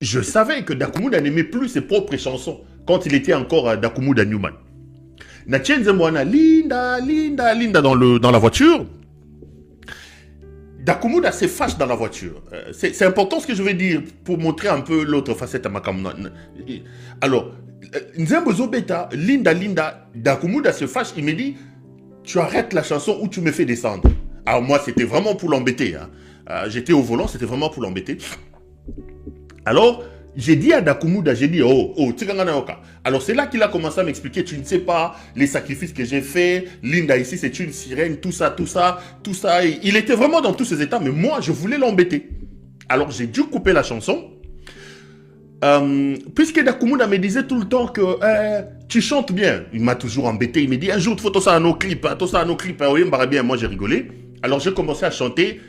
je savais que Dakumuda n'aimait plus ses propres chansons quand il était encore à Dakumuda Newman. Natchenze Mwana, Linda, Linda, Linda dans la voiture. Dakumuda se fâche dans la voiture. C'est important ce que je vais dire pour montrer un peu l'autre facette à Makamuna. Alors, Nzembo Beta, Linda, Linda, Dakumuda se fâche, il me dit, tu arrêtes la chanson ou tu me fais descendre. Alors moi, c'était vraiment pour l'embêter. Hein. J'étais au volant, c'était vraiment pour l'embêter. Alors, j'ai dit à Dakumuda, j'ai dit, alors c'est là qu'il a commencé à m'expliquer, tu ne sais pas les sacrifices que j'ai faits, Linda ici c'est une sirène, tout ça, tout ça, tout ça. Et il était vraiment dans tous ces états, mais moi je voulais l'embêter. Alors j'ai dû couper la chanson, puisque Dakumuda me disait tout le temps que tu chantes bien. Il m'a toujours embêté, il me dit un jour, il faut tout ça à nos clips, oui, bien, moi j'ai rigolé. Alors j'ai commencé à chanter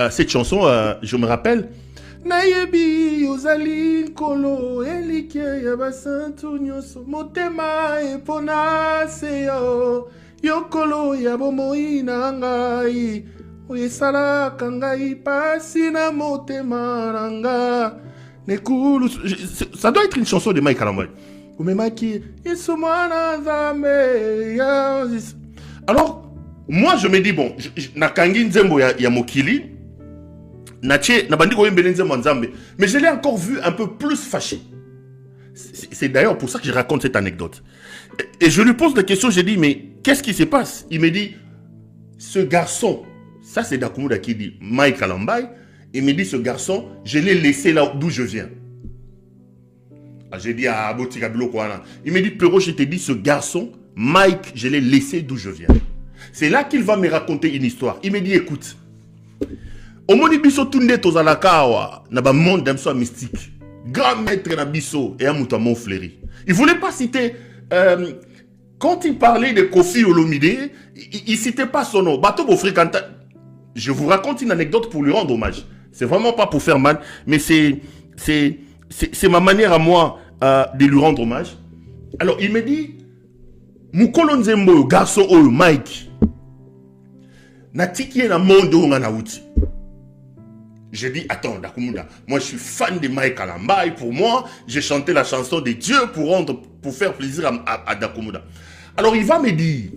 cette chanson, je me rappelle, Nayebi yozali kolo elike ya basantu nyoso motema epona seyo yokolo ya bomoi na ngai oyesala kangai pasi na motema nanga nekulu. Ça doit être une chanson de Mike Kalambay. Umemaki isumana nzambe. Alors moi je me dis bon, nakangi nzembo ya mokili. Mais je l'ai encore vu un peu plus fâché. C'est d'ailleurs pour ça que je raconte cette anecdote. Et je lui pose la question, j'ai dit, mais qu'est-ce qui se passe? Il me dit, ce garçon, ça c'est Dakumuda qui dit, Mike Kalambay, il me dit, ce garçon, je l'ai laissé là d'où je viens. J'ai dit, ah, il me dit, Pero, je t'ai dit, ce garçon, Mike, je l'ai laissé d'où je viens. C'est là qu'il va me raconter une histoire. Il me dit, écoute, Omoni biso tunde tozalakawa na ba monde d'amso mystique. Grand maître na biso et amuta mon fleuri. Il voulait pas citer quand il parlait de Kofi Olomide, il citait pas son nom. Bato bo fréquenta. Je vous raconte une anecdote pour lui rendre hommage. C'est vraiment pas pour faire mal, mais c'est ma manière à moi de lui rendre hommage. Alors il me dit Mukolo Nzembo garçon oyo Mike. Natiki na monde où ngana uti. J'ai dit, attends, Dakumuda, moi je suis fan de Mike Kalambay. Pour moi, j'ai chanté la chanson de Dieu pour faire plaisir à Dakumuda. Alors il va me dire,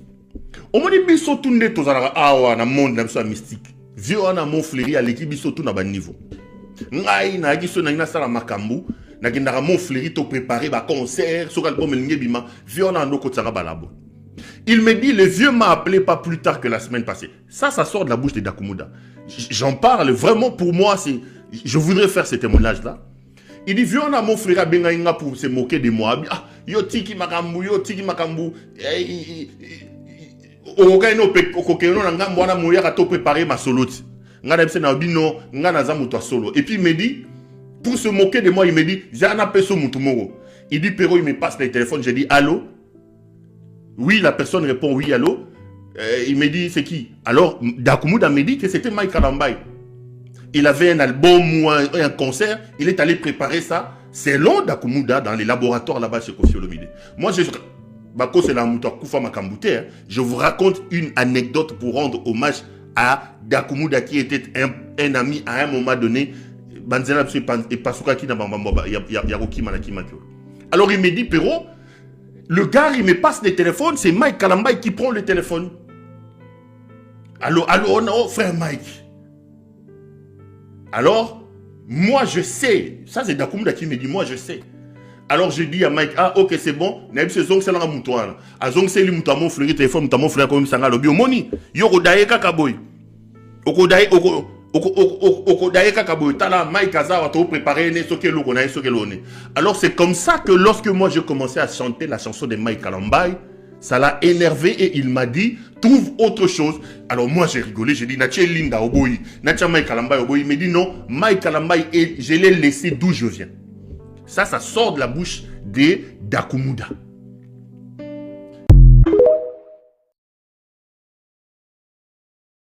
au moins biso tunde tozalaka awa na monde na biso mystique. Vieux na mon fleuri à l'équipe biso tout na ba niveau. Ngai na giso na ina sala makambu, na gendaka mon fleuri to préparer ba concert, so album linge bima, vieux na ndoko tsaka balabo. Il me dit, le vieux m'a appelé pas plus tard que la semaine passée. Ça sort de la bouche de Dakumuda. J'en parle vraiment pour moi, je voudrais faire ce témoignage-là. Il dit, vieux, on a mon frère Bengaïnga pour se moquer de moi. Ah, yo tiki makambu. Okokeno nanga mwana moya kato préparer ma solo. Nga debse na bino, nga nazamu toi solo. Et puis il me dit, pour se moquer de moi, il me dit, j'ai un appel sur Moutumoro. Il dit, Pero, il me passe le téléphone, j'ai dit, allô? Oui, la personne répond, oui, allô? Il me dit, c'est qui? Alors, Dakumuda me dit que c'était Mike Kalambay. Il avait un album ou un concert, il est allé préparer ça, selon Dakumuda, dans les laboratoires là-bas chez Kofi Olomide. Moi, je vous raconte une anecdote pour rendre hommage à Dakumuda qui était un ami à un moment donné. Alors, il me dit, Pero, le gars, il me passe le téléphone, c'est Mike Kalambay qui prend le téléphone. Allô, non, frère Mike. Alors, moi je sais, ça c'est Dakumuda qui me dit, moi je sais. Alors je dis à Mike, ah ok c'est bon, n'a pas besoin de ça moutoir. A zong c'est lui moutoir mon frère téléphone, moutoir mon frère comme ça ngalo biomoni. Yoko daye kakaboy. Oko daye kakaboy. Tala Mike Azawa to préparer ne soke loko na soke lone. Alors c'est comme ça que lorsque moi je commençais à chanter la chanson de Mike Kalambay, ça l'a énervé et il m'a dit, trouve autre chose. Alors moi j'ai rigolé, j'ai dit, Natia Linda Oboyi, Natia Mike Kalambay Oboyi. Il me dit non, Mike Kalambay, je l'ai laissé d'où je viens. Ça sort de la bouche de Dakumuda.